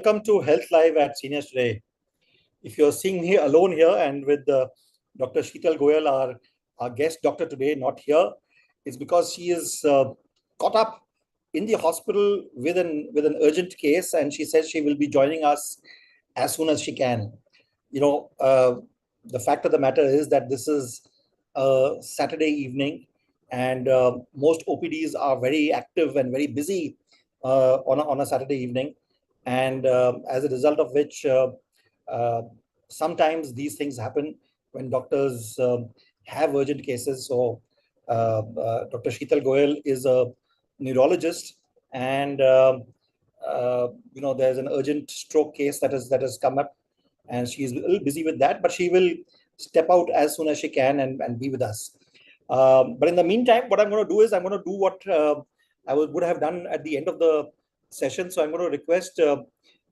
welcome to Health Live at Seniors Today. If you're seeing me alone here and with Dr. Sheetal Goyal, our guest doctor today, not here, it's because she is caught up in the hospital with an urgent case, and she says she will be joining us as soon as she can. The fact of the matter is that this is a Saturday evening, and most OPDs are very active and very busy on a Saturday evening. And as a result of which, sometimes these things happen when doctors have urgent cases. So Dr. Sheetal Goyal is a neurologist, and there's an urgent stroke case that has come up, and she's a little busy with that, but she will step out as soon as she can and be with us. But in the meantime, what I'm going to do is I'm going to do what I would have done at the end of the session. So I'm going to request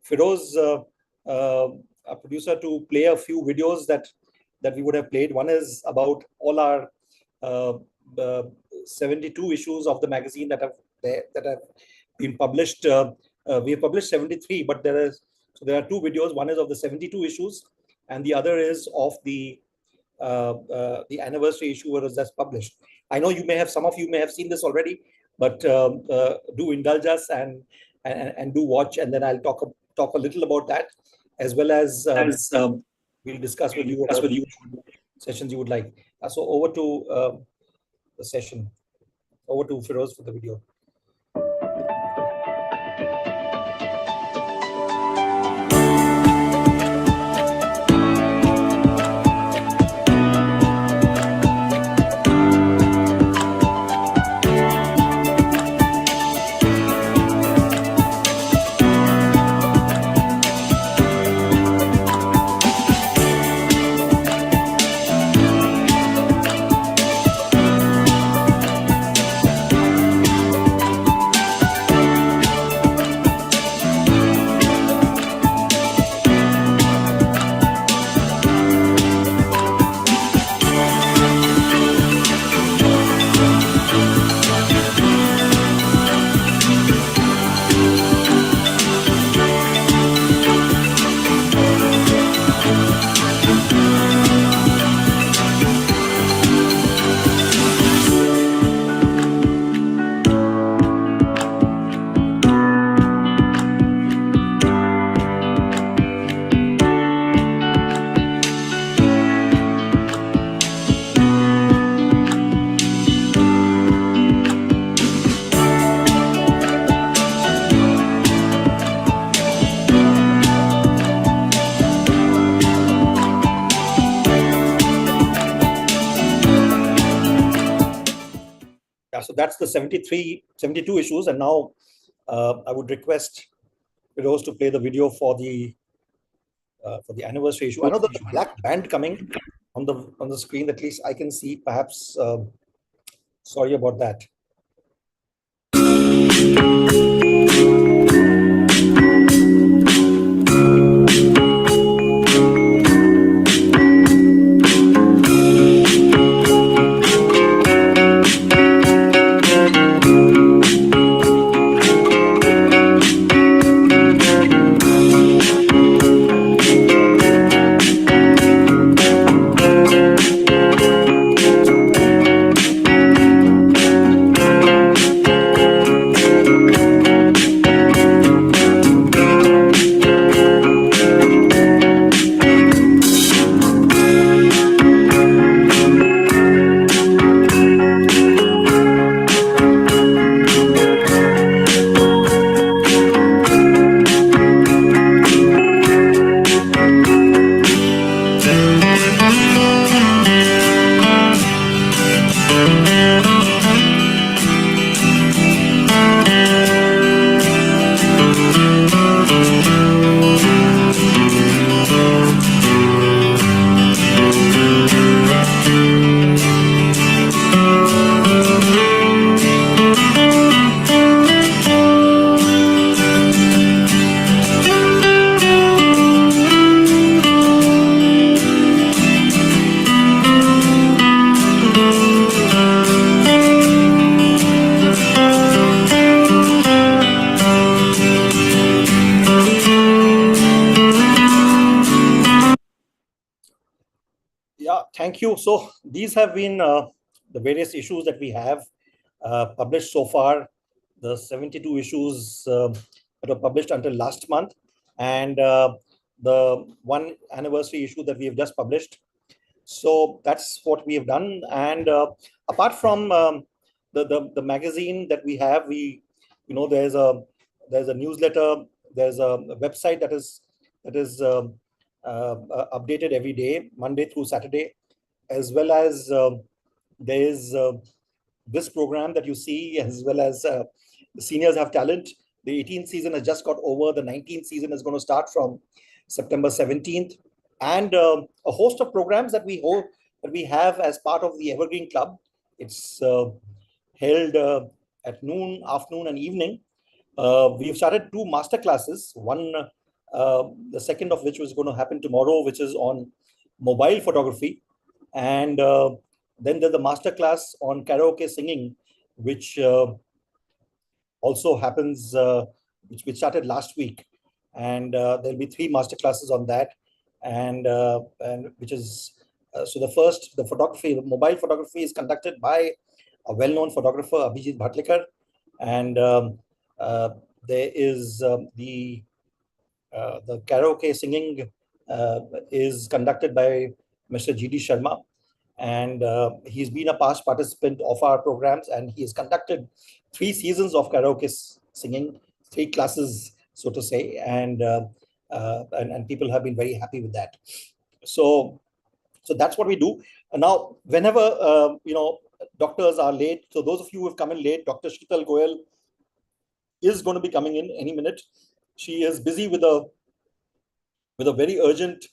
Firoz, our producer, to play a few videos that we would have played. One is about all our 72 issues of the magazine that have been published. We have published 73, but there are two videos. One is of the 72 issues, and the other is of the anniversary issue that's published. I know some of you may have seen this already, but do indulge us and do watch, and then I'll talk a little about that, as well as we'll discuss with you about sessions you would like. So over to the session. Over to Firoz for the video. So that's the 72 issues, and now I would request Firoz to play the video for the anniversary issue. I know there's a black band coming on the screen. At least I can see. Perhaps sorry about that. Yeah, thank you. So these have been the various issues that we have published so far, the 72 issues that were published until last month, and the one anniversary issue that we have just published. So that's what we have done. And apart from the magazine that we have, there's a newsletter, there's a website that is updated every day, Monday through Saturday, as well as there is this program that you see, as well as the seniors have talent. The 18th season has just got over. The 19th season is going to start from September 17th, and a host of programs that we have as part of the Evergreen Club. It's held at noon, afternoon, and evening. We've started two master classes. One, the second of which was going to happen tomorrow, which is on mobile photography, and then there's the master class on karaoke singing, which also happens, which started last week, and there'll be three master classes on that, and which is so the photography, the mobile photography, is conducted by a well-known photographer, Abhijit Bhatlikar, and there is the karaoke singing is conducted by Mr. G.D. Sharma, and he's been a past participant of our programs, and he has conducted 3 seasons of karaoke singing, 3 classes, so to say, and people have been very happy with that. So that's what we do. Now, whenever doctors are late, so those of you who have come in late, Dr. Sheetal Goyal is going to be coming in any minute. She is busy with a very urgent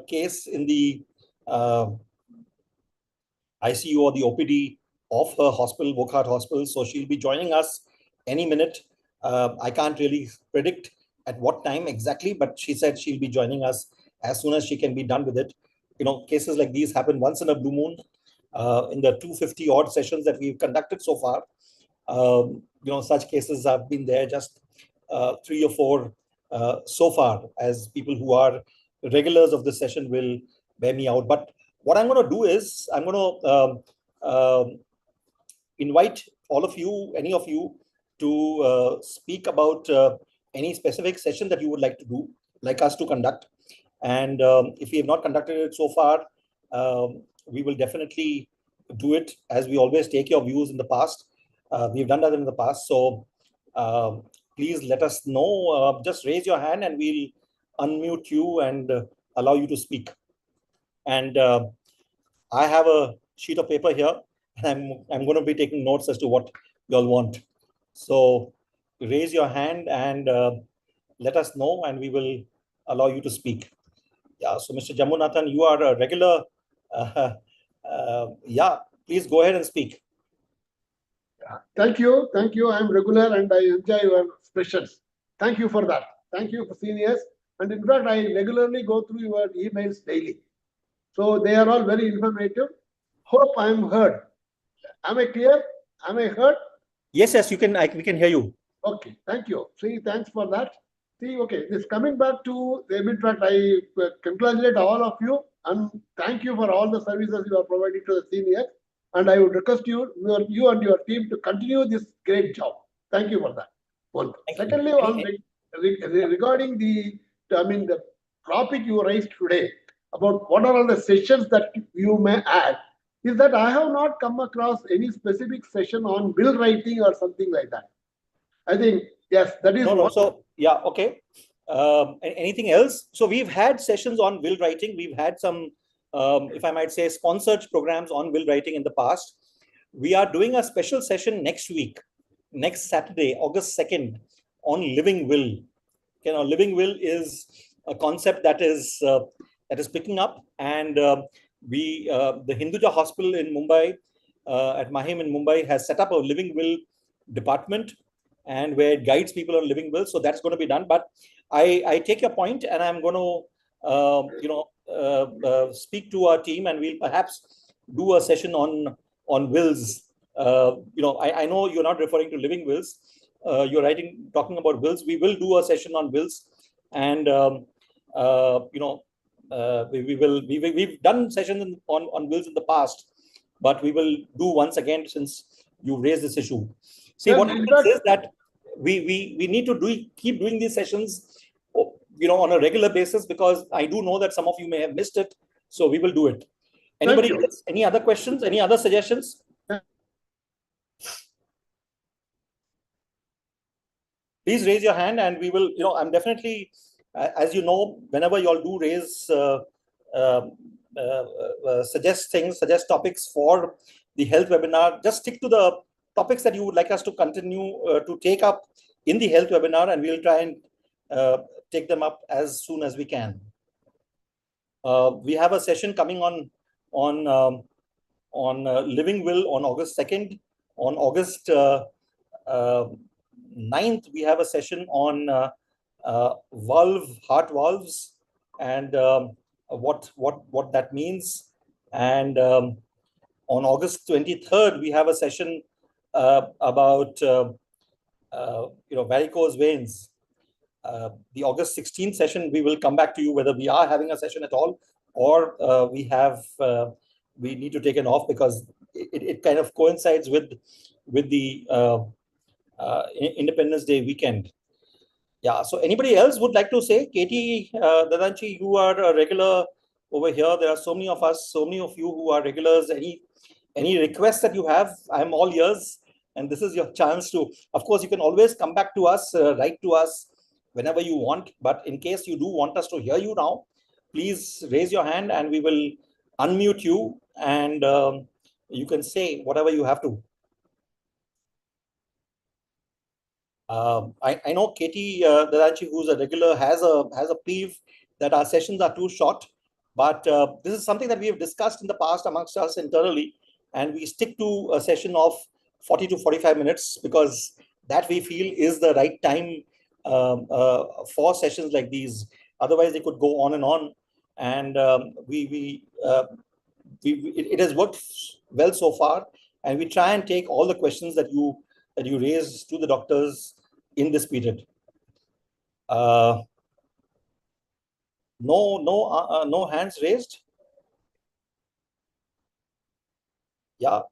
case in the ICU or the OPD of her hospital, Wokhart Hospital. So she'll be joining us any minute. I can't really predict at what time exactly, but she said she'll be joining us as soon as she can be done with it. Cases like these happen once in a blue moon. In the 250 odd sessions that we've conducted so far, such cases have been there, just 3 or 4 so far, as people who are regulars of the session will bear me out. But what I'm going to do is I'm going to invite all of you, any of you, to speak about any specific session that you would like us to conduct. And if we have not conducted it so far, we will definitely do it, as we always take your views in the past. We've done that in the past. So please let us know. Just raise your hand and we'll unmute you and allow you to speak. And I have a sheet of paper here, and I'm going to be taking notes as to what you all want. So raise your hand and let us know, and we will allow you to speak. Yeah. So Mr. Jammunathan, you are a regular. Yeah, please go ahead and speak. Thank you. I'm regular and I enjoy your expressions. Thank you for that. Thank you for seniors. And in fact, I regularly go through your emails daily. So they are all very informative. Hope I am heard. Am I clear? Am I heard? Yes, you can. We can hear you. Okay, thank you. See, thanks for that. See, okay, this coming back to, in fact, I congratulate all of you and thank you for all the services you are providing to the seniors. And I would request you and your team to continue this great job. Thank you for that. One. Secondly, regarding the topic you raised today about what are all the sessions that you may add, is that I have not come across any specific session on will writing or something like that. I think, yes, that is no. So, yeah, okay. Anything else? So we've had sessions on will writing. We've had some, if I might say, sponsored programs on will writing in the past. We are doing a special session next week, next Saturday, August 2nd, on living will. Living will is a concept that is picking up, and the Hinduja Hospital in Mumbai, at Mahim in Mumbai, has set up a living will department, and where it guides people on living will. So that's going to be done. But I take your point, and I'm going to speak to our team, and we'll perhaps do a session on wills. I know you're not referring to living wills. You're talking about wills. We will do a session on wills, and we've done sessions on wills in the past, but we will do once again since you raised this issue. See, Sir, what in happens fact, is that we need to keep doing these sessions, on a regular basis, because I do know that some of you may have missed it. So we will do it. Anybody you. else? Any other questions? Any other suggestions? Please raise your hand, and we will. I'm definitely, as you know, whenever you all do raise, uh, suggest things, suggest topics for the health webinar. Just stick to the topics that you would like us to continue to take up in the health webinar, and we'll try and take them up as soon as we can. We have a session coming on living will on August 2nd. On August 9th, we have a session on heart valves, and what that means. And on August 23rd, we have a session about varicose veins. The August 16th session, we will come back to you whether we are having a session at all, or we need to take it off, because it kind of coincides with the Independence Day weekend. Yeah. So anybody else would like to say? Katie, Dadanchi, you are a regular over here. There are so many of us, so many of you who are regulars. Any requests that you have, I'm all ears, and this is your chance to. Of course, you can always come back to us, write to us whenever you want. But in case you do want us to hear you now, please raise your hand, and we will unmute you, and you can say whatever you have to. I know Katie Dadanchi, who's a regular, has a peeve that our sessions are too short, but this is something that we have discussed in the past amongst us internally, and we stick to a session of 40 to 45 minutes, because that we feel is the right time for sessions like these. Otherwise, they could go on and on, and it has worked well so far, and we try and take all the questions that you raise to the doctors in this period. No hands raised. Yeah.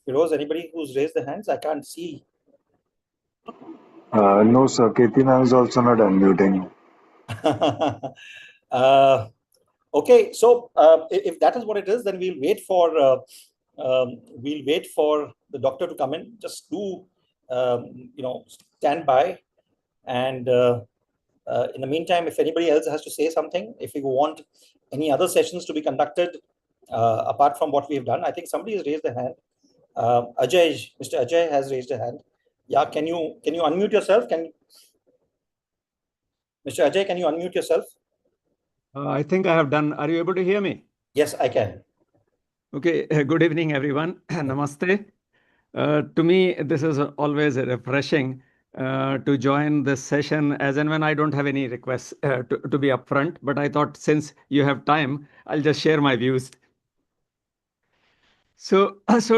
Firoz, anybody who's raised the hands? I can't see. No, sir. Katie ma'am is also not unmuting. Okay, so if that is what it is, then we'll wait for the doctor to come in. Just do stand by, and in the meantime, if anybody else has to say something, if you want any other sessions to be conducted apart from what we've done, I think somebody has raised their hand. Ajay, Mr. Ajay has raised a hand. Yeah, can you unmute yourself? Mr. Ajay, can you unmute yourself? I think I have done. Are you able to hear me? Yes, I can. Okay. Good evening, everyone. Namaste. To me, this is always refreshing to join this session, as and when I don't have any requests to be upfront. But I thought, since you have time, I'll just share my views. So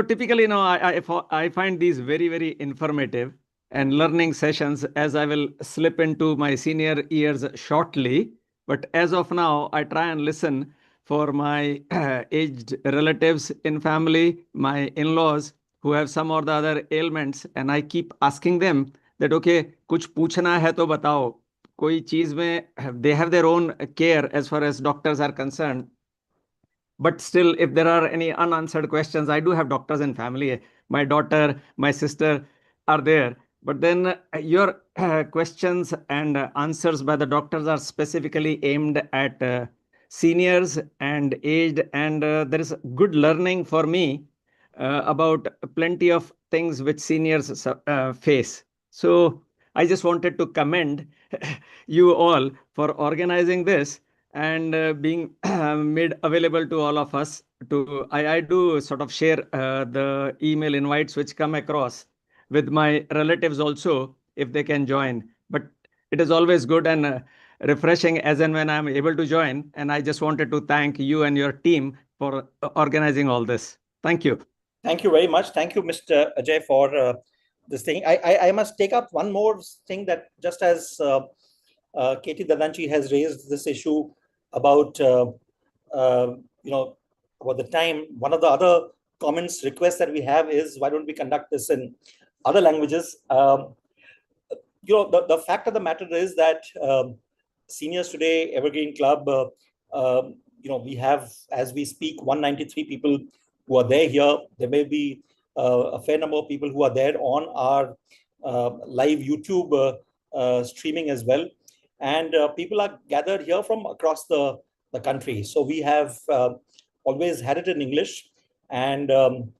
typically, I find these very, very informative and learning sessions, as I will slip into my senior years shortly. But as of now, I try and listen for my aged relatives in family, my in-laws who have some or the other ailments, and I keep asking them that, okay, कुछ पूछना है तो बताओ, कोई चीज में they have their own care as far as doctors are concerned. But still, if there are any unanswered questions, I do have doctors in family. My daughter, my sister are there. But then your questions and answers by the doctors are specifically aimed at seniors and aged, and there is good learning for me about plenty of things which seniors face. So I just wanted to commend you all for organizing this and being made available to all of us. I do sort of share the email invites which come across with my relatives also, if they can join. But it is always good and refreshing as and when I'm able to join. And I just wanted to thank you and your team for organizing all this. Thank you. Thank you very much. Thank you, Mr. Ajay, for this thing. I must take up one more thing, that just as Katie Dadanchi has raised this issue about uh, you know about the time. One of the other comments requests that we have is, why don't we conduct this in other languages? The fact of the matter is that seniors today, Evergreen Club, we have, as we speak, 193 people who are there here. There may be a fair number of people who are there on our live YouTube streaming as well. And people are gathered here from across the country. So we have always had it in English. And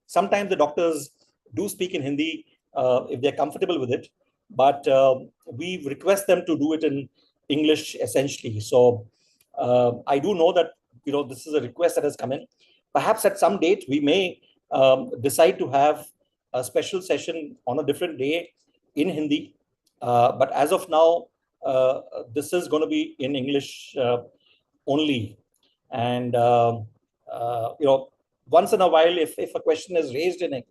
sometimes the doctors do speak in Hindi if they're comfortable with it. But we request them to do it in English essentially. So I do know that this is a request that has come in. Perhaps at some date we may decide to have a special session on a different day in Hindi. But as of now, this is going to be in English only. And once in a while, if a question is raised in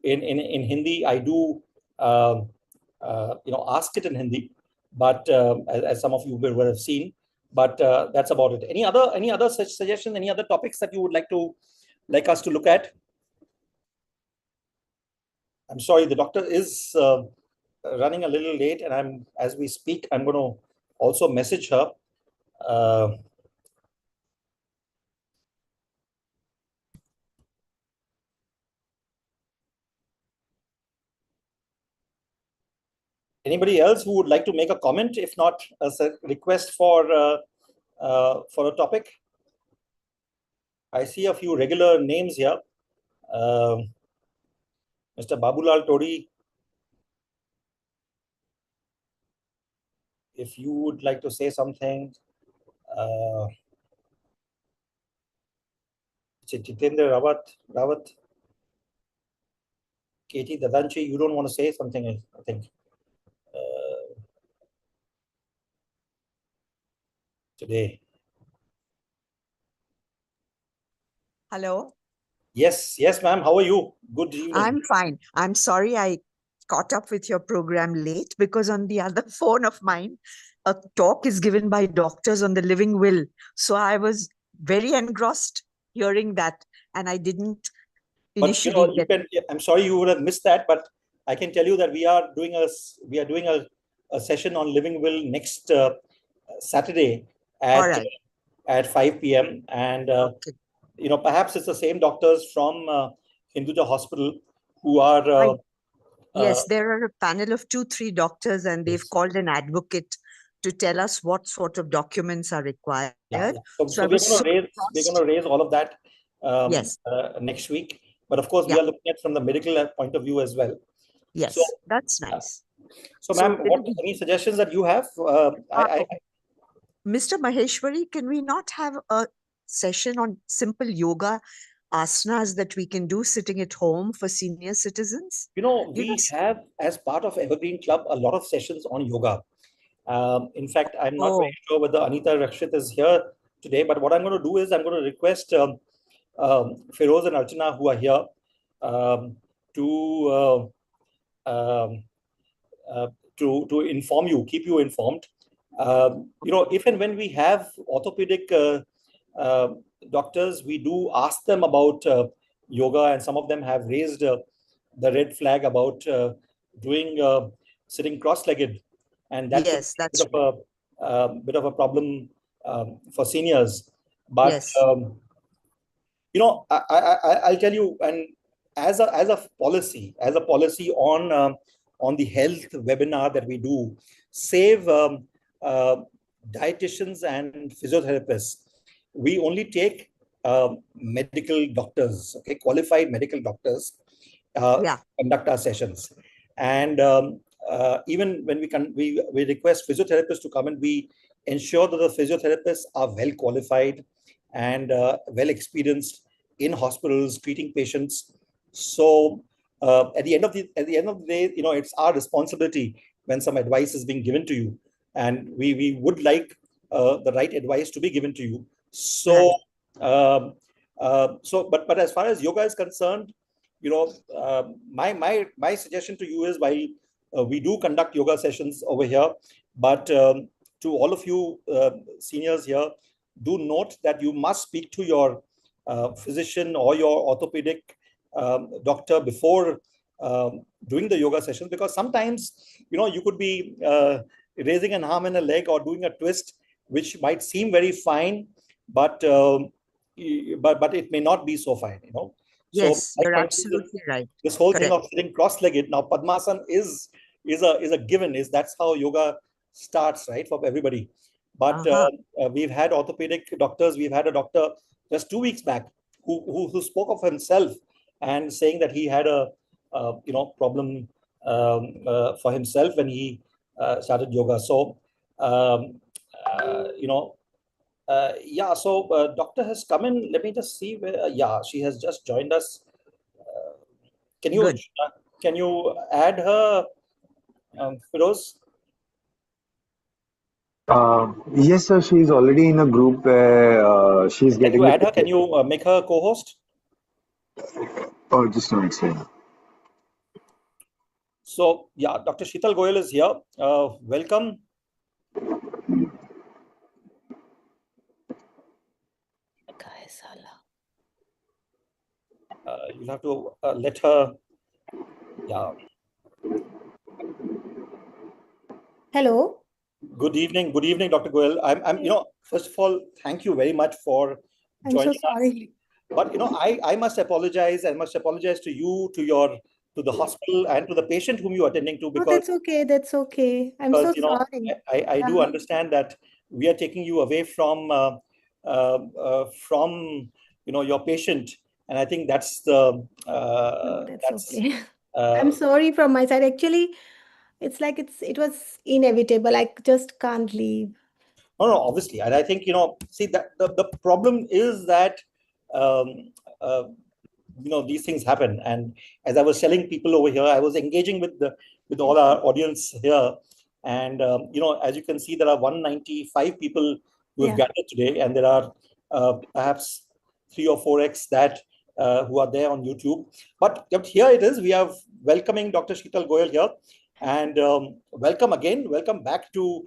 Hindi, I do ask it in Hindi, but as some of you will have seen. But that's about it. Any other such suggestions? Any other topics that you would like us to look at? I'm sorry, the doctor is running a little late, and as we speak, I'm going to also message her. Anybody else who would like to make a comment? If not, a request for a topic. I see a few regular names here. Mr. Babulal Todi, if you would like to say something. Jitendra Rawat, Katie Dadanchi, you don't want to say something, I think. Today. Hello. Yes, ma'am. How are you? Good evening. I'm fine. I'm sorry I caught up with your program late, because on the other phone of mine, a talk is given by doctors on the living will. So I was very engrossed hearing that, and I didn't initially get. I'm sorry you would have missed that, but I can tell you that we are doing a session on living will next Saturday at 5 p.m. and Okay. Perhaps it's the same doctors from Hinduja Hospital who are. Yes, there are a panel of 2-3 doctors, and they've called an advocate to tell us what sort of documents are required. Yeah. So we're going to raise all of that next week. But of course, we are looking at from the medical point of view as well. Yes, so, that's nice. So, ma'am, any suggestions that you have? Mr. Maheshwari, can we not have a session on simple yoga asanas that we can do sitting at home for senior citizens? We have, as part of Evergreen Club, a lot of sessions on yoga. In fact, I'm not very sure whether Anita Rakshit is here today, but what I'm going to do is I'm going to request Feroz and Archana, who are here, to inform you, keep you informed. If and when we have orthopedic doctors, we do ask them about yoga, and some of them have raised the red flag about doing sitting cross-legged, and that's a bit of a problem for seniors. But I'll tell you, and as a policy on the health webinar that we do, save dietitians and physiotherapists. We only take medical doctors, qualified medical doctors, conduct our sessions. And even when we request physiotherapists to come in, we ensure that the physiotherapists are well qualified and well experienced in hospitals treating patients. So at the end of the day, it's our responsibility when some advice is being given to you, and we would like the right advice to be given to you. So, but as far as yoga is concerned, my suggestion to you is, while we do conduct yoga sessions over here, but to all of you seniors here, do note that you must speak to your physician or your orthopedic doctor before doing the yoga sessions, because sometimes you could be raising an arm and a leg or doing a twist which might seem very fine, but but it may not be so fine. So Yes, I you're find absolutely right. this whole thing Correct. of sitting cross-legged, now Padmasan is a given, is that's how yoga starts, right, for everybody. But we've had orthopedic doctors. We've had a doctor just 2 weeks back who spoke of himself and saying that he had a problem for himself when he started yoga. So yeah, so doctor has come in. Let me just see where. Yeah, she has just joined us. Can you Good. can you add her, Firoz? Yes, sir. She's already in a group where she's Can getting you the add her? Can ticket. you make her co-host? Oh, just a minute, sir. So yeah, Dr. Sheetal Goyal is here. Welcome. You'll have to let her. Yeah. Hello. Good evening, Dr. Goyal. First of all, thank you very much for I'm so joining us. sorry. But I must apologize. I must apologize to you, to the hospital, and to the patient whom you are attending to, Oh, because that's okay. That's okay. I'm so sorry. I do Yeah. understand that we are taking you away from your patient, and I think that's the No, that's that's okay. I'm sorry from my side. Actually, it's like it was inevitable. I just can't leave. no, obviously, and I think see that the problem is that um, uh, these things happen. And as I was telling people over here, I was engaging with all our audience here, and as you can see, there are 195 people who have Yeah. gathered today, and there are perhaps 3 or 4x that who are there on YouTube. But here it is. We are welcoming Dr. Sheetal Goyal here, and welcome back to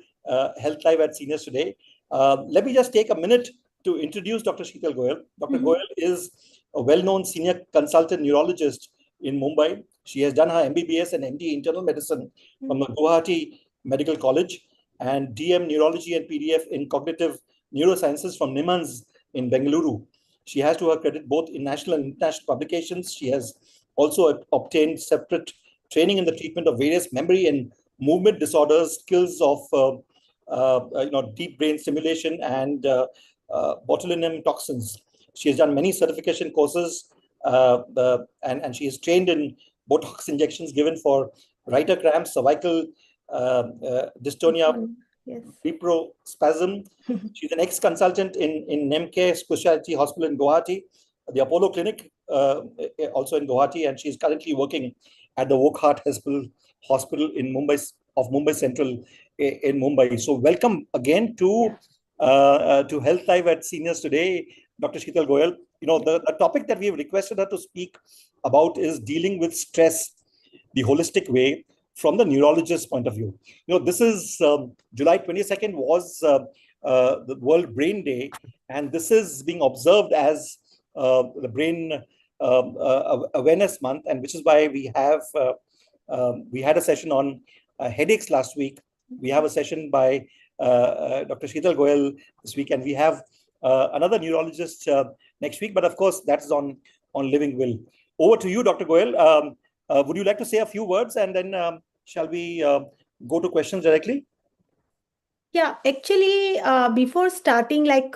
Health Live at Seniors today. Let me just take a minute to introduce Dr. Sheetal Goyal. Dr. Goyal is a well-known senior consultant neurologist in Mumbai. She has done her MBBS and MD internal medicine from the Guwahati Medical College, and DM neurology and PDF in cognitive neurosciences from Nimans in Bengaluru. She has to her credit both in national and international publications. She has also obtained separate training in the treatment of various memory and movement disorders, skills of deep brain stimulation and botulinum toxins. She has done many certification courses, and she is trained in Botox injections given for writer cramps, cervical dystonia, Yes. reprospasm. She's an ex-consultant in Nemke Specialty Hospital in Guwahati, the Apollo Clinic, also in Guwahati, and she's currently working at the Wockhardt Hospital in Mumbai Central in Mumbai. So welcome again to Health Live at Seniors today, Dr. Sheetal Goyal. The topic that we've requested her to speak about is dealing with stress the holistic way from the neurologist's point of view. This is July 22nd was the World Brain Day, and this is being observed as the Brain Awareness Month, and which is why we had a session on headaches last week. We have a session by Dr. Sheetal Goyal this week, and we have another neurologist next week. But of course, that's on Living Will. Over to you, Dr. Goyal. Would you like to say a few words, and then shall we go to questions directly? Yeah, actually, before starting, as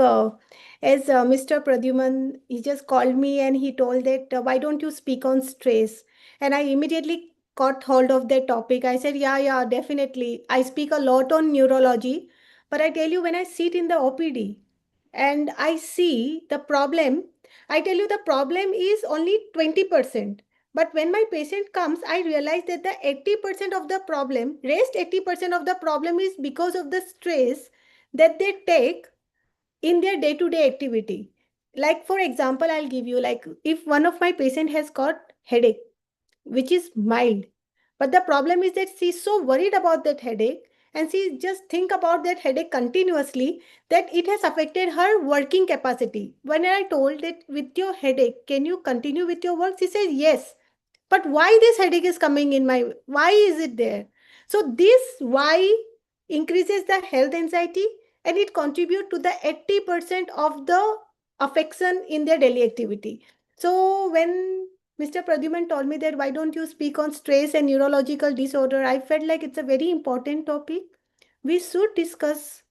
Mr. Pradyuman, he just called me and he told that, why don't you speak on stress? And I immediately caught hold of that topic. I said, yeah, definitely. I speak a lot on neurology, but I tell you, when I sit in the OPD and I see the problem, I tell you the problem is only 20%. But when my patient comes, I realize that the 80% of the problem, rest 80% of the problem is because of the stress that they take in their day-to-day activity. Like, for example, I'll give you, like, if one of my patient has got headache, which is mild. But the problem is that she's so worried about that headache, and she just think about that headache continuously, that it has affected her working capacity. When I told that with your headache, can you continue with your work? She said yes. But why this headache is coming in my, why is it there? So this why increases the health anxiety, and it contributes to the 80% of the affection in their daily activity. So when Mr. Pradyuman told me that why don't you speak on stress and neurological disorder, I felt like it's a very important topic. We should discuss.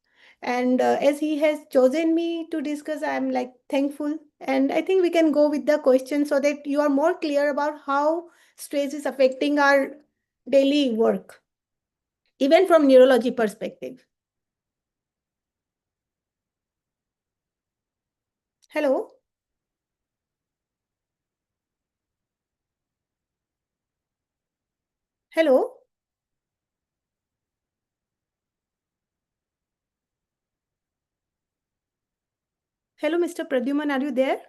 And as he has chosen me to discuss, I'm like thankful. And I think we can go with the question so that you are more clear about how stress is affecting our daily work, even from neurology perspective. Hello. Hello. Hello, Mr. Pradyuman, are you there?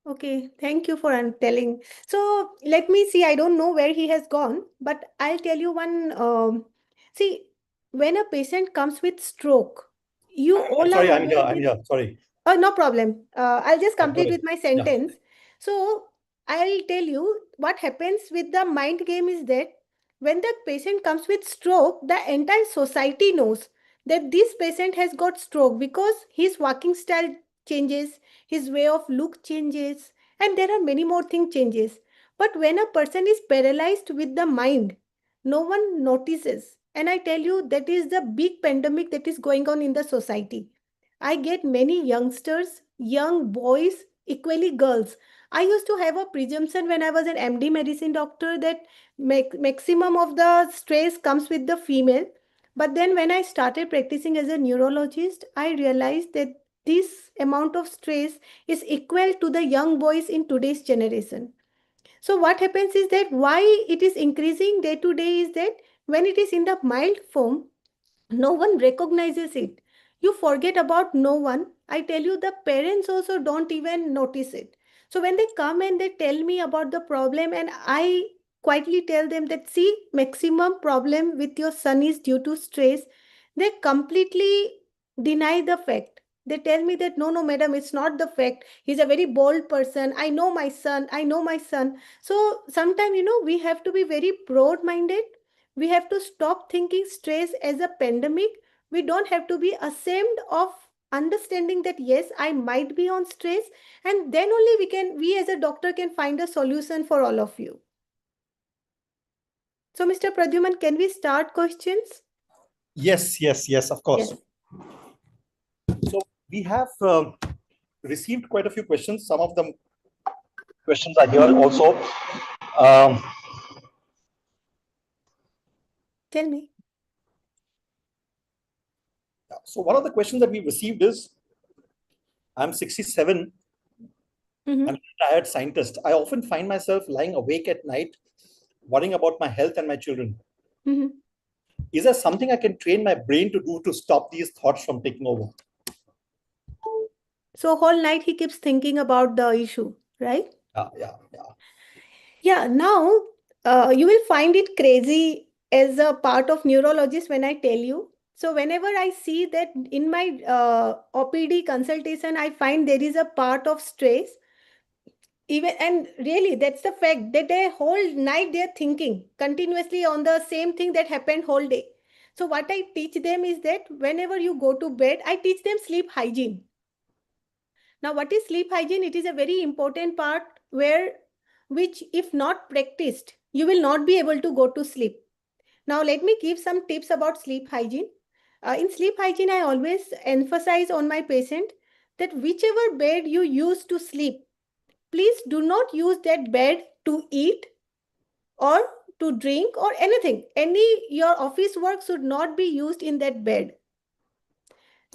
Okay, thank you for telling. So let me see. I don't know where he has gone, but I'll tell you one. See, when a patient comes with stroke, you I'm all sorry, are I'm here. aware I'm that. here. Sorry. Oh, no problem. I'll just Yeah, go complete ahead. with my Yeah. sentence. So I'll tell you what happens with the mind game is that when the patient comes with stroke, the entire society knows that this patient has got stroke because his walking style changes, his way of look changes, and there are many more things changes. But when a person is paralyzed with the mind, no one notices. And I tell you, that is the big pandemic that is going on in the society. I get many youngsters, young boys, equally girls. I used to have a presumption when I was an MD medicine doctor that maximum of the stress comes with the female. But then when I started practicing as a neurologist, I realized that this amount of stress is equal to the young boys in today's generation. So what happens is that why it is increasing day to day is that when it is in the mild form, no one recognizes it. You forget about no one. I tell you, the parents also don't even notice it. So when they come and they tell me about the problem, and I quietly tell them that, see, maximum problem with your son is due to stress, they completely deny the fact. They tell me that no, no, madam, it's not the fact. He's a very bold person. I know my son. I know my son. So sometimes, we have to be very broad minded. We have to stop thinking stress as a pandemic. We don't have to be ashamed of understanding that yes, I might be on stress, and then only we as a doctor can find a solution for all of you. So Mr. Pradyuman, can we start questions? Yes, of course. Yes. So we have received quite a few questions. Some of them questions are here also. Tell me. So one of the questions that we received is, I'm 67 Mhm. and a retired scientist. I often find myself lying awake at night, worrying about my health and my children. Mhm. Is there something I can train my brain to do to stop these thoughts from taking over? So whole night he keeps thinking about the issue, right? Yeah. Yeah, now you will find it crazy as a part of neurologist when I tell you. So whenever I see that in my OPD consultation, I find there is a part of stress. Even, and really that's the fact that they whole night they're thinking continuously on the same thing that happened whole day. So what I teach them is that whenever you go to bed, I teach them sleep hygiene. Now, what is sleep hygiene? It is a very important part which if not practiced, you will not be able to go to sleep. Now, let me give some tips about sleep hygiene. In sleep hygiene, I always emphasize on my patient that whichever bed you use to sleep, please do not use that bed to eat or to drink or anything. Your office work should not be used in that bed.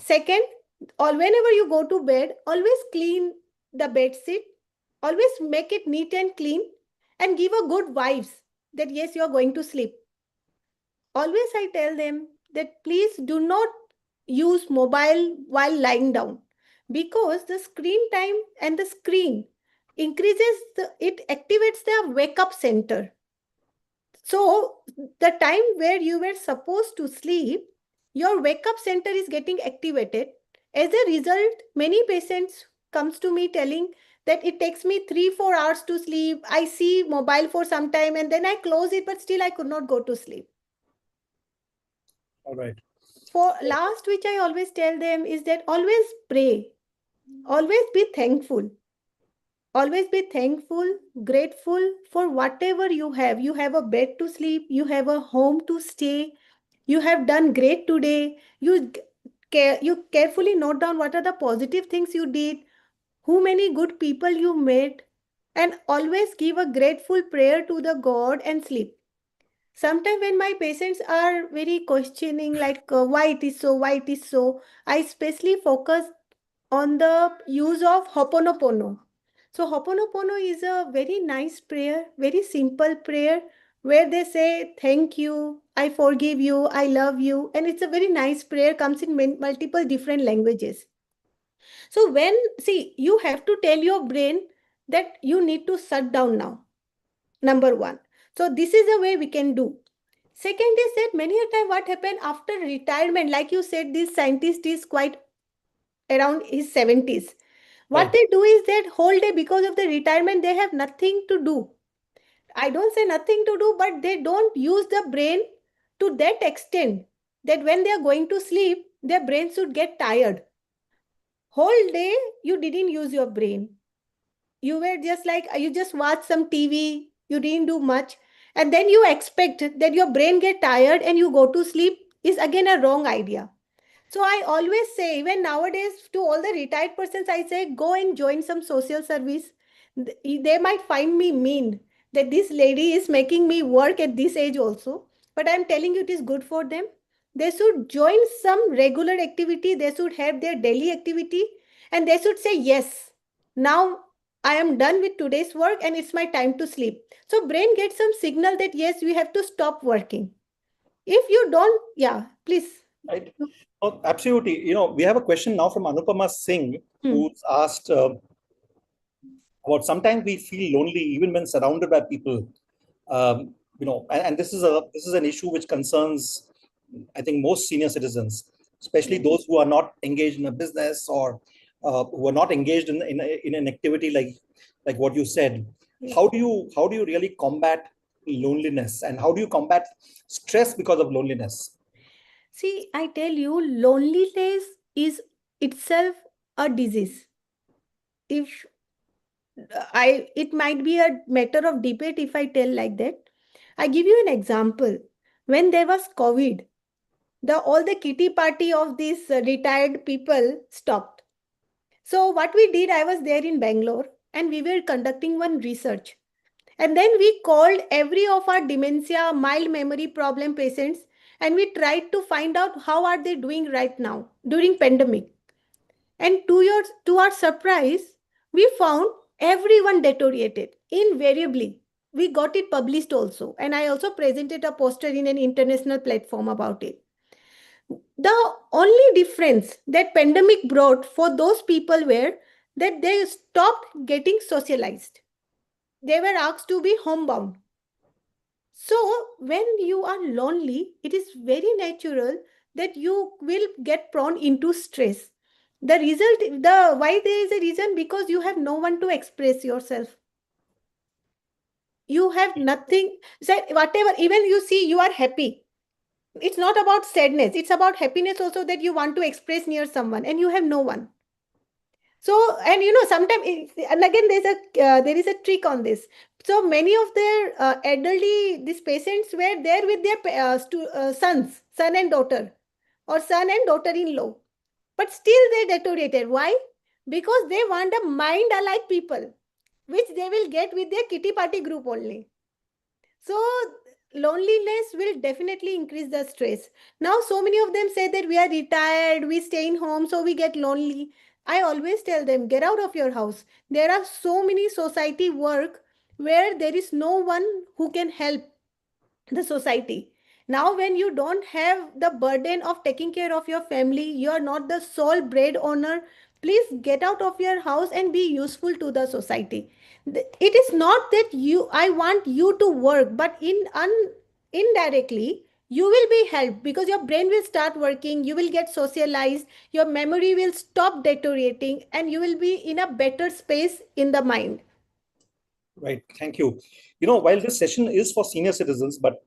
Second, or whenever you go to bed, always clean the bed sheet. Always make it neat and clean and give a good vibes that yes, you are going to sleep. Always I tell them that please do not use mobile while lying down, because the screen time and the screen it activates the wake up center. So the time where you were supposed to sleep, your wake up center is getting activated. As a result, many patients comes to me telling that it takes me 3-4 hours to sleep. I see mobile for some time and then I close it, but still I could not go to sleep. All right. For last, which I always tell them is that always pray, always be thankful. Always be thankful, grateful for whatever you have. You have a bed to sleep, you have a home to stay, you have done great today. You carefully note down what are the positive things you did, who many good people you met, and always give a grateful prayer to the God and sleep. Sometimes when my patients are very questioning like why it is so, why it is so, I especially focus on the use of Hoponopono. So Hoponopono is a very nice prayer, very simple prayer where they say, thank you, I forgive you, I love you. And it's a very nice prayer, comes in multiple different languages. So see, you have to tell your brain that you need to shut down now, number one. So this is a way we can do. Second is that many a time what happened after retirement, like you said, this scientist is quite around his 70s. What Right. they do is that whole day, because of the retirement, they have nothing to do. I don't say nothing to do, but they don't use the brain to that extent that when they are going to sleep, their brain should get tired. Whole day, you didn't use your brain. You were just like, you just watch some TV, you didn't do much. And then you expect that your brain get tired and you go to sleep is again a wrong idea. So I always say, even nowadays, to all the retired persons, I say, go and join some social service. They might find me mean that this lady is making me work at this age also. But I'm telling you, it is good for them. They should join some regular activity. They should have their daily activity. And they should say, yes, now I am done with today's work and it's my time to sleep. So brain gets some signal that, yes, we have to stop working. If you don't, yeah, please. Right. Oh, absolutely. We have a question now from Anupama Singh, who's asked about sometimes we feel lonely even when surrounded by people. And this is an issue which concerns, I think, most senior citizens, especially those who are not engaged in a business or who are not engaged in an activity like what you said. How do you really combat loneliness, and how do you combat stress because of loneliness? See, I tell you, loneliness is itself a disease. If it might be a matter of debate if I tell like that. I give you an example. When there was COVID, all the kitty party of these retired people stopped. So what we did, I was there in Bangalore and we were conducting one research. And then we called every of our dementia, mild memory problem patients, and we tried to find out how are they doing right now during pandemic. And to our surprise, we found everyone deteriorated invariably. We got it published also, and I also presented a poster in an international platform about it. The only difference that pandemic brought for those people were that they stopped getting socialized. They were asked to be homebound. So when you are lonely, it is very natural that you will get prone into stress. Why there is a reason, because you have no one to express yourself. You have nothing, say whatever, even you see you are happy. It's not about sadness, it's about happiness also, that you want to express near someone and you have no one. So, and sometimes, and again, there is a trick on this. So many of their elderly, these patients were there with their sons, son and daughter, or son and daughter-in-law. But still they deteriorated. Why? Because they want a mind-alike people, which they will get with their kitty party group only. So loneliness will definitely increase the stress. Now, so many of them say that we are retired, we stay in home, so we get lonely. I always tell them, get out of your house. There are so many society work where there is no one who can help the society. Now, when you don't have the burden of taking care of your family, you are not the sole bread owner, please get out of your house and be useful to the society. It is not that I want you to work, but indirectly, you will be helped because your brain will start working, you will get socialized, your memory will stop deteriorating, and you will be in a better space in the mind. Right. Thank you. While this session is for senior citizens, but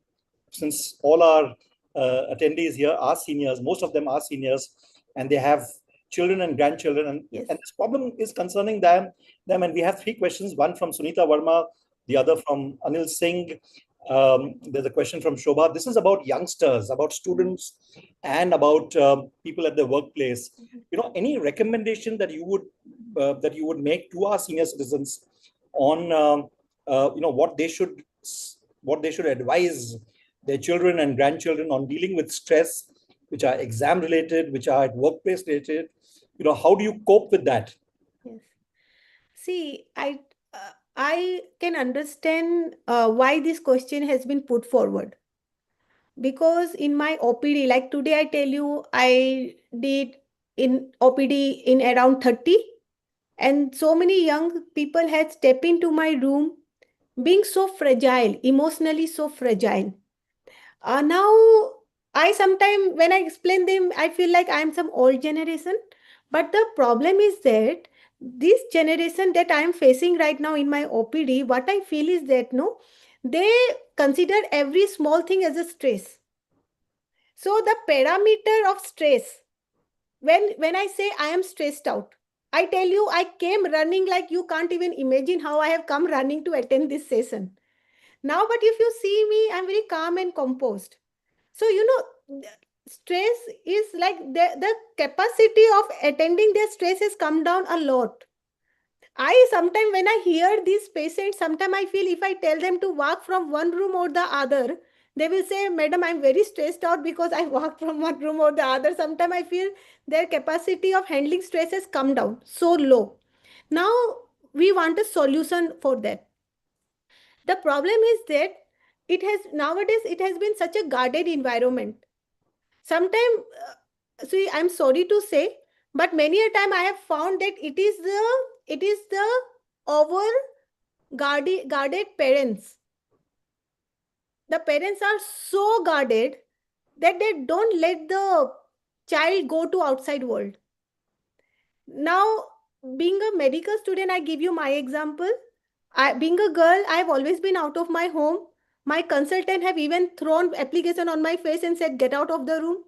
since all our attendees here are seniors, most of them are seniors, and they have children and grandchildren, Yes. and this problem is concerning them. And we have three questions: one from Sunita Verma, the other from Anil Singh. There's a question from Shobha. This is about youngsters, about students, and about people at the workplace. Any recommendation that you would make to our senior citizens on what they should advise their children and grandchildren on dealing with stress, which are exam related, which are at workplace related. How do you cope with that? Yes. See, I can understand why this question has been put forward. Because in my OPD, like today, I tell you, I did in OPD in around 30, and so many young people had stepped into my room being so fragile, emotionally so fragile. Now, I sometimes, when I explain them, I feel like I'm some old generation. But the problem is that this generation that I'm facing right now in my OPD, what I feel is that, no, they consider every small thing as a stress. So the parameter of stress, when I say I am stressed out, I tell you I came running like you can't even imagine how I have come running to attend this session. Now, but if you see me, I'm very calm and composed. So, stress is like the capacity of attending their stress has come down a lot. I sometimes, when I hear these patients, sometimes I feel if I tell them to walk from one room or the other, they will say, Madam, I'm very stressed out because I walk from one room or the other. Sometimes I feel their capacity of handling stress has come down so low. Now, we want a solution for that. The problem is that nowadays it has been such a guarded environment. Sometimes, see, I'm sorry to say, but many a time I have found that it is the over guarded parents. The parents are so guarded that they don't let the child go to outside world. Now, being a medical student, I give you my example. Being a girl, I have always been out of my home. My consultant have even thrown application on my face and said, get out of the room.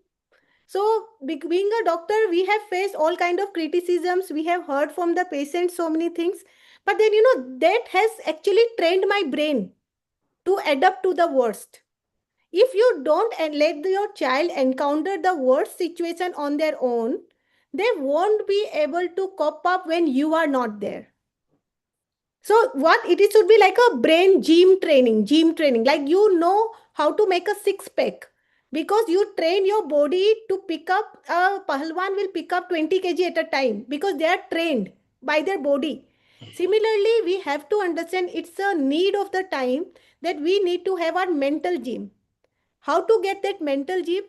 So, being a doctor, we have faced all kind of criticisms. We have heard from the patient so many things. But then, that has actually trained my brain to adapt to the worst. If you don't let your child encounter the worst situation on their own, they won't be able to cope up when you are not there. So what it is should be like a brain gym training. Like how to make a six pack because you train your body to pick up. A pahalwan will pick up 20 kg at a time because they are trained by their body. Similarly, we have to understand it's a need of the time that we need to have our mental gym. How to get that mental gym?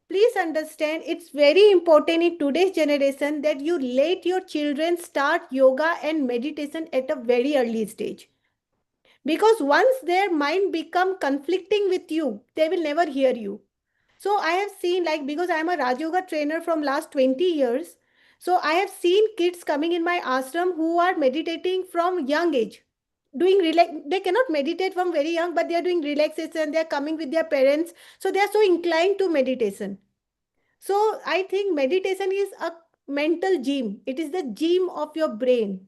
Please understand it's very important in today's generation that you let your children start yoga and meditation at a very early stage. Because once their mind become conflicting with you, they will never hear you. So I have seen like because I am a Raj Yoga trainer from last 20 years. So I have seen kids coming in my ashram who are meditating from young age. They cannot meditate from very young, but they are doing relaxation, they are coming with their parents. So they are so inclined to meditation. So I think meditation is a mental gym. It is the gym of your brain.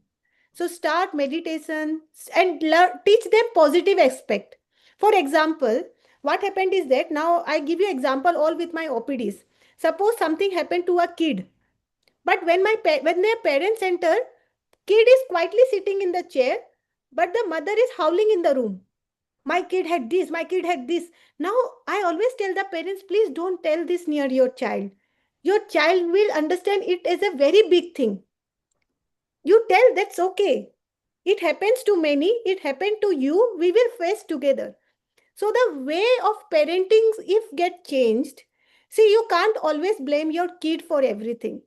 So start meditation and teach them positive aspect. For example, what happened is that now I give you example all with my OPDs. Suppose something happened to a kid, but when their parents enter, kid is quietly sitting in the chair, but the mother is howling in the room. My kid had this, my kid had this. Now, I always tell the parents, please don't tell this near your child. Your child will understand it as a very big thing. You tell that's okay. It happens to many, it happened to you, we will face together. So the way of parenting, if get changed, see, you can't always blame your kid for everything.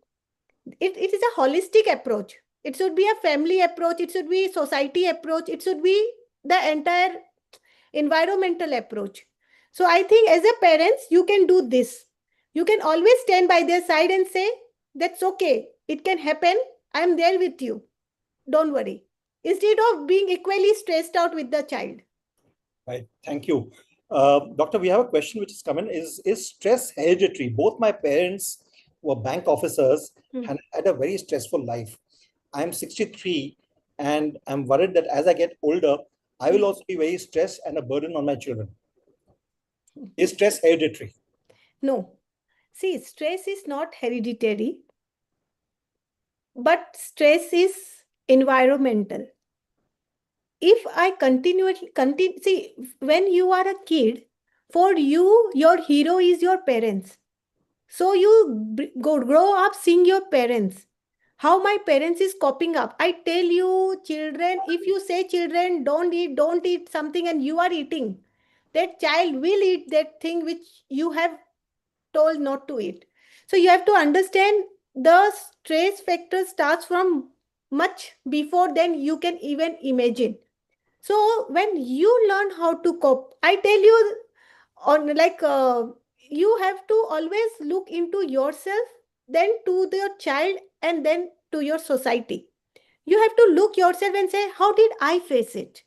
It is a holistic approach. It should be a family approach. It should be society approach. It should be the entire environmental approach. So I think as a parents, you can do this. You can always stand by their side and say, that's okay. It can happen. I'm there with you. Don't worry. Instead of being equally stressed out with the child. Right. Thank you. Doctor, we have a question which is coming. Is stress hereditary? Both my parents were bank officers and had a very stressful life. I'm 63 and I'm worried that as I get older, I will also be very stressed and a burden on my children. Is stress hereditary? No. See, stress is not hereditary, but stress is environmental. If I see, when you are a kid, for you, your hero is your parents. So you grow up seeing your parents. How my parents is coping up. I tell you, children, if you say children, don't eat something and you are eating, that child will eat that thing which you have told not to eat. So you have to understand the stress factor starts from much before than you can even imagine. So when you learn how to cope, I tell you, on you have to always look into yourself, then to your child, and then to your society. You have to look yourself and say, how did I face it?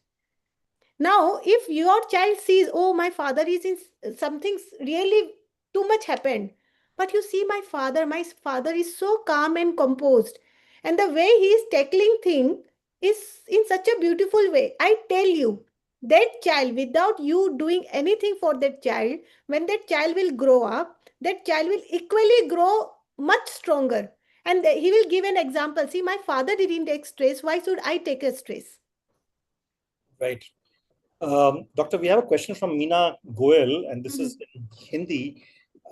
Now, if your child sees, oh, my father is in something really too much happened, but you see my father is so calm and composed, and the way he is tackling things is in such a beautiful way. I tell you, that child, without you doing anything for that child, when that child will grow up, that child will equally grow much stronger. And he will give an example. See, my father didn't take stress. Why should I take a stress? Right. Doctor, we have a question from Meena Goel, and this is in Hindi.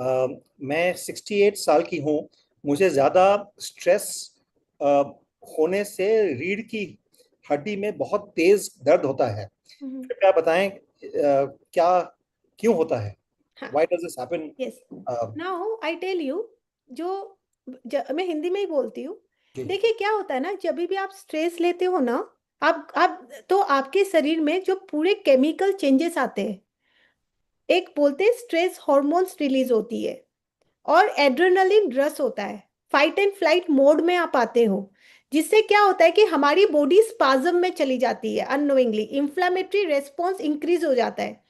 मैं 68 साल की हूँ. मुझे ज़्यादा stress होने से रीढ़ की हड्डी में बहुत तेज दर्द होता है. कृपया बताएं क्या क्यों होता है? Why does this happen? Yes. Now I tell you, मैं हिंदी में ही बोलती हूँ. देखिए क्या होता है ना, जब भी आप स्ट्रेस लेते हो ना, आप तो आपके शरीर में जो पूरे केमिकल चेंजेस आते हैं, एक बोलते हैं स्ट्रेस हार्मोन्स रिलीज होती है और एड्रेनलिन रश होता है. फाइट एंड फ्लाइट मोड में आप आते हो, जिससे क्या होता है कि हमारी बॉडी स्पाज्म में चली जाती है. अननोइंगली इंफ्लेमेटरी रेस्पॉन्स इंक्रीज हो जाता है.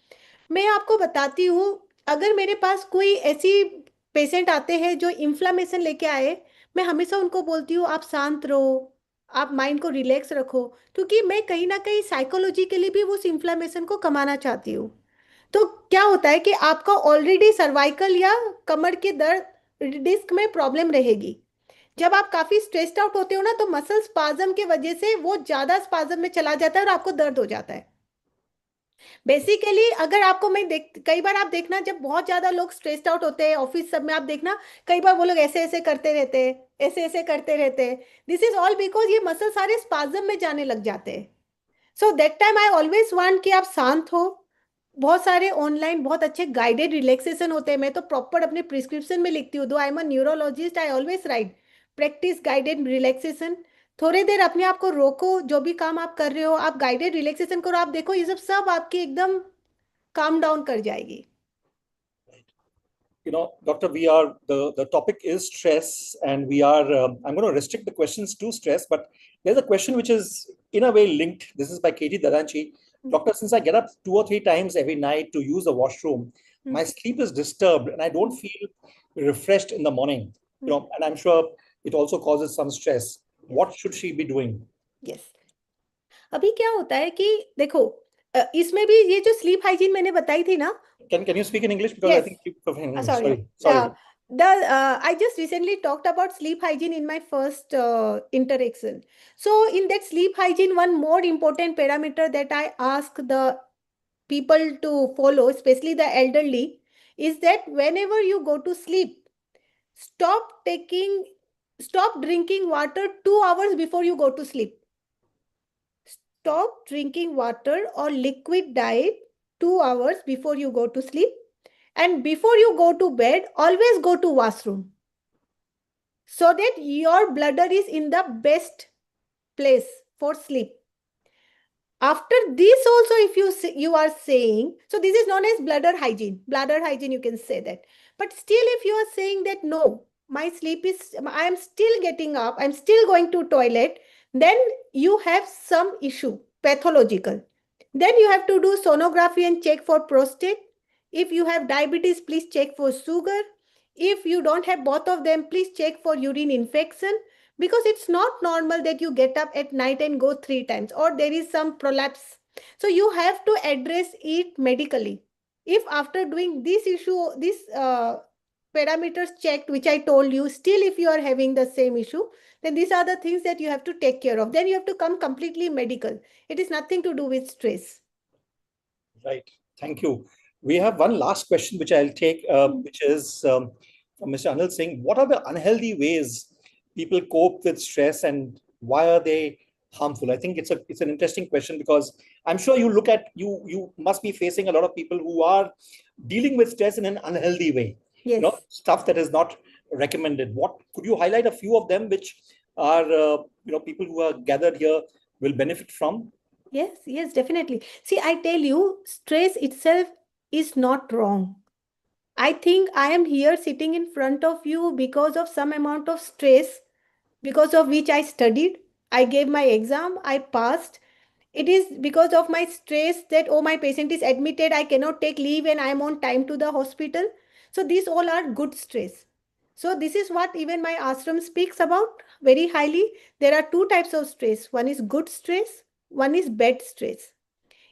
मैं आपको बताती हूँ, अगर मेरे पास कोई ऐसी पेशेंट आते हैं जो इन्फ्लामेशन लेके आए, मैं हमेशा उनको बोलती हूँ आप शांत रहो, आप माइंड को रिलैक्स रखो, क्योंकि मैं कहीं ना कहीं साइकोलॉजिकली भी उस इन्फ्लामेशन को कमाना चाहती हूँ. तो क्या होता है कि आपका ऑलरेडी सर्वाइकल या कमर के दर्द डिस्क में प्रॉब्लम रहेगी. जब आप काफी स्ट्रेस्ड आउट होते हो ना, तो मसल स्पाज्म की वजह से वो ज्यादा स्पाज्म में चला जाता है और आपको दर्द हो जाता है. बेसिकली अगर आपको कई बार आप देखना, जब बहुत ज्यादा लोग स्ट्रेस्ड आउट होते हैं ऑफिस सब में, आप देखना कई बार वो लोग ऐसे ऐसे करते रहते हैं, ऐसे ऐसे करते रहते हैं. दिस इज ऑल बिकॉज ये मसल सारे स्पाज्म में जाने लग जाते हैं. So that time I always want कि आप शांत हो. बहुत सारे ऑनलाइन बहुत अच्छे गाइडेड रिलैक्सेशन होते हैं. मैं तो प्रॉपर अपने प्रिस्क्रिप्शन में लिखती हूँ. दो I am a neurologist, I always right practice guided relaxation. थोड़ी देर अपने आप को रोको, जो भी काम आप कर रहे हो आप गाइडेड रिलैक्सेशन करो. आप देखो ये सब आपकी एकदम काम डाउन कर जाएगी. Doctor, the topic is stress, and I'm going to restrict the questions to stress, but there's a question which is in a way linked. This is by Katie Dadanchi. Doctor, since I get up 2 or 3 times every night to use the washroom, my sleep is disturbed and I don't feel refreshed in the morning. And I'm sure it also causes some stress. What should she be doing? Yes. अभी क्या होता है कि देखो, इसमें भी ये जो स्लीप हाइजीन मैंने बताई थी ना. Can you speak in English? Because Yes. I think you Sorry. sorry. I just recently talked about sleep hygiene in my first interaction. So in that sleep hygiene, one more important parameter that I ask the people to follow, especially the elderly, is that whenever you go to sleep, stop drinking water 2 hours before you go to sleep. Stop drinking water or liquid diet 2 hours before you go to sleep. And before you go to bed, always go to washroom, so that your bladder is in the best place for sleep. After this also, if you are saying, so this is known as bladder hygiene, you can say that. But still, if you are saying that no, my sleep is, I am still getting up, I'm still going to toilet, then you have some issue, pathological. Then you have to do sonography and check for prostate. If you have diabetes, please check for sugar. If you don't have both of them, please check for urine infection, because it's not normal that you get up at night and go 3 times, or there is some prolapse. So you have to address it medically. If after doing this parameters checked, which I told you, still if you are having the same issue, then these are the things that you have to take care of. Then you have to come completely medical. It is nothing to do with stress. Right. Thank you. We have one last question, which I'll take, which is from Mr. Anil Singh. What are the unhealthy ways people cope with stress, and why are they harmful? I think it's an interesting question, because I'm sure you must be facing a lot of people who are dealing with stress in an unhealthy way. Yes. Stuff that is not recommended. What could you highlight a few of them, which are people who are gathered here will benefit from? Yes, definitely. See, I tell you, stress itself is not wrong. I think I am here sitting in front of you because of some amount of stress, because of which I studied. I gave my exam, I passed. It is because of my stress that, oh, my patient is admitted, I cannot take leave and I am on time to the hospital. So these all are good stress. So this is what even my ashram speaks about very highly. There are 2 types of stress. One is good stress, one is bad stress.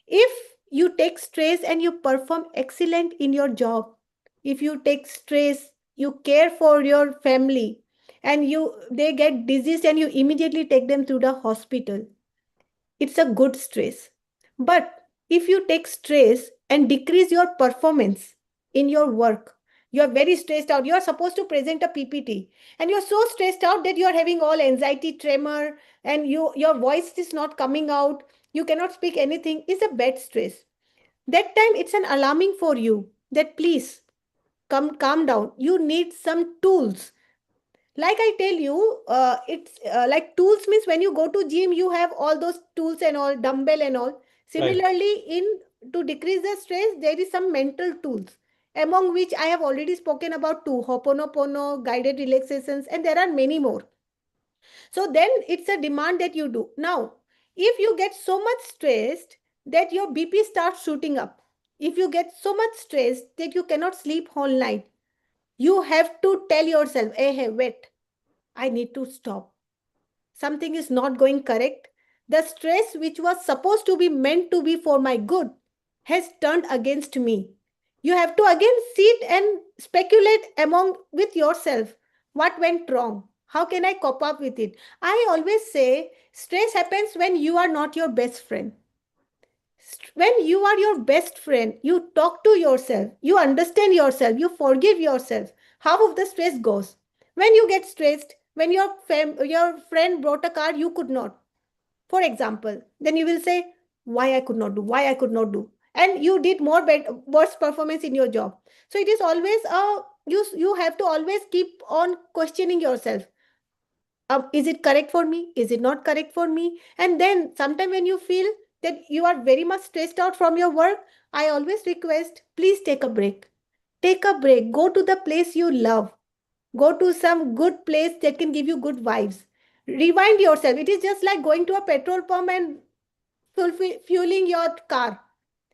If you take stress and you perform excellent in your job, if you take stress, you care for your family, and they get disease and you immediately take them to the hospital, it's a good stress. But if you take stress and decrease your performance in your work, you are very stressed out, you are supposed to present a PPT, and you're so stressed out that you are having all anxiety, tremor, and your voice is not coming out, you cannot speak anything, is a bad stress. That time it's an alarming for you that please calm down. You need some tools. Like I tell you, it's like tools means when you go to gym, you have all those tools and all, dumbbell and all. Similarly, to decrease the stress, there is some mental tools, among which I have already spoken about 2, Ho'oponopono, guided relaxations, and there are many more. So then it's a demand that you do. Now, if you get so much stressed that your BP starts shooting up, if you get so much stressed that you cannot sleep all night, you have to tell yourself, hey, wait, I need to stop. Something is not going correct. The stress which was supposed to be meant to be for my good has turned against me. You have to again sit and speculate with yourself. What went wrong? How can I cope up with it? I always say stress happens when you are not your best friend. When you are your best friend, you talk to yourself, you understand yourself, you forgive yourself. Half of the stress goes. When you get stressed, when your friend brought a car, you could not, for example, then you will say, why I could not do, why I could not do. And you did worse performance in your job. So it is always you have to always keep on questioning yourself. Is it correct for me? Is it not correct for me? And then sometime when you feel that you are very much stressed out from your work, I always request, please take a break. Take a break. Go to the place you love. Go to some good place that can give you good vibes. Rewind yourself. It is just like going to a petrol pump and fueling your car,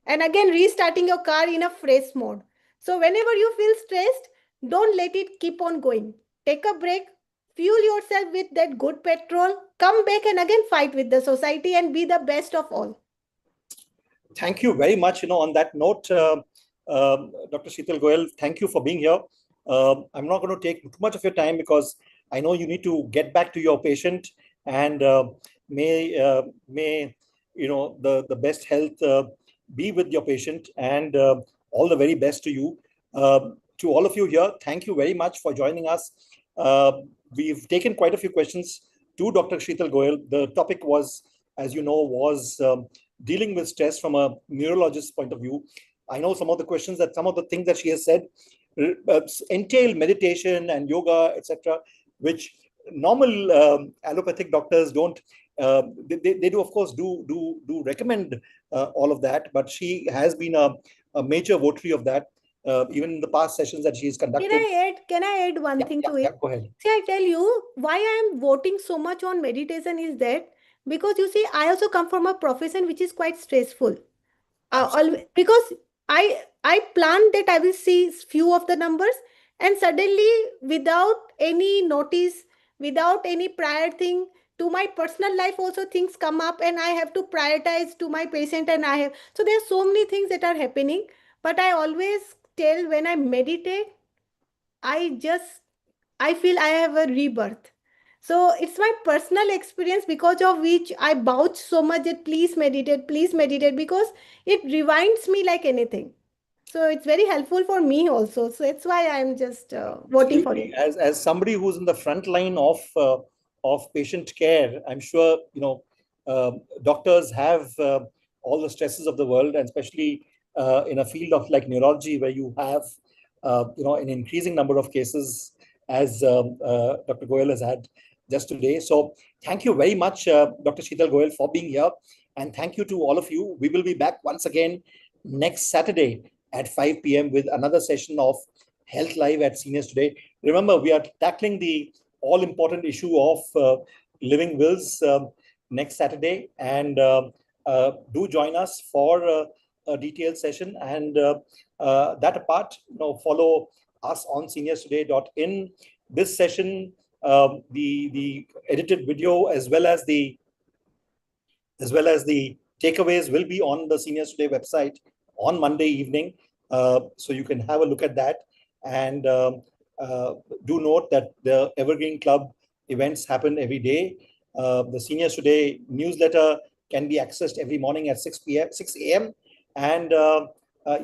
and again restarting your car in a fresh mode. So whenever you feel stressed, don't let it keep on going. Take a break, fuel yourself with that good petrol, come back and again fight with the society and be the best of all. Thank you very much. On that note, Dr. Sheetal Goyal, thank you for being here. I'm not going to take too much of your time, because I know you need to get back to your patient, and may the best health be with your patient, and all the very best to you. To all of you here, thank you very much for joining us. We've taken quite a few questions to Dr. Sheetal Goyal. The topic was, as you know, dealing with stress from a neurologist's point of view. I know some of the things that she has said entail meditation and yoga, etc., which normal allopathic doctors don't. They do, of course, do recommend all of that, but she has been a major votary of that, even in the past sessions that she's conducted. Can I add one thing to it? Yeah, go ahead. See, I tell you why I am voting so much on meditation is that because you see, I also come from a profession which is quite stressful. Because I planned that I will see few of the numbers, and suddenly, without any notice, without any prior thing, to my personal life also things come up, and I have to prioritize to my patient, and I have, so there are so many things that are happening. But I always tell, when I meditate, I feel I have a rebirth. So it's my personal experience, because of which I vouch so much that please meditate, because it rewinds me like anything. So it's very helpful for me also. So that's why I'm just voting for it. As somebody who's in the front line of patient care, I'm sure doctors have all the stresses of the world, and especially in a field of like neurology, where you have an increasing number of cases, as Dr. Goyal has had just today. So thank you very much, Dr. Sheetal Goyal, for being here, and thank you to all of you. We will be back once again next Saturday at 5 p.m. with another session of Health Live at Seniors Today. Remember, we are tackling the all-important issue of living wills next Saturday, and do join us for a detailed session. And that apart, follow us on seniorstoday.in. This session, the edited video as well as the takeaways will be on the Seniors Today website on Monday evening, so you can have a look at that. And do note that the Evergreen Club events happen every day. The Seniors Today newsletter can be accessed every morning at 6 a.m. And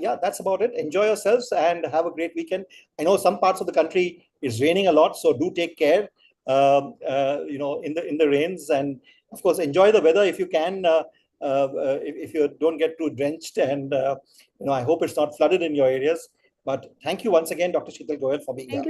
yeah, that's about it. Enjoy yourselves and have a great weekend. I know some parts of the country is raining a lot, so do take care in the rains, and of course enjoy the weather if you can, if you don't get too drenched, and I hope it's not flooded in your areas. But thank you once again, Dr. Sheetal Goyal, for being here.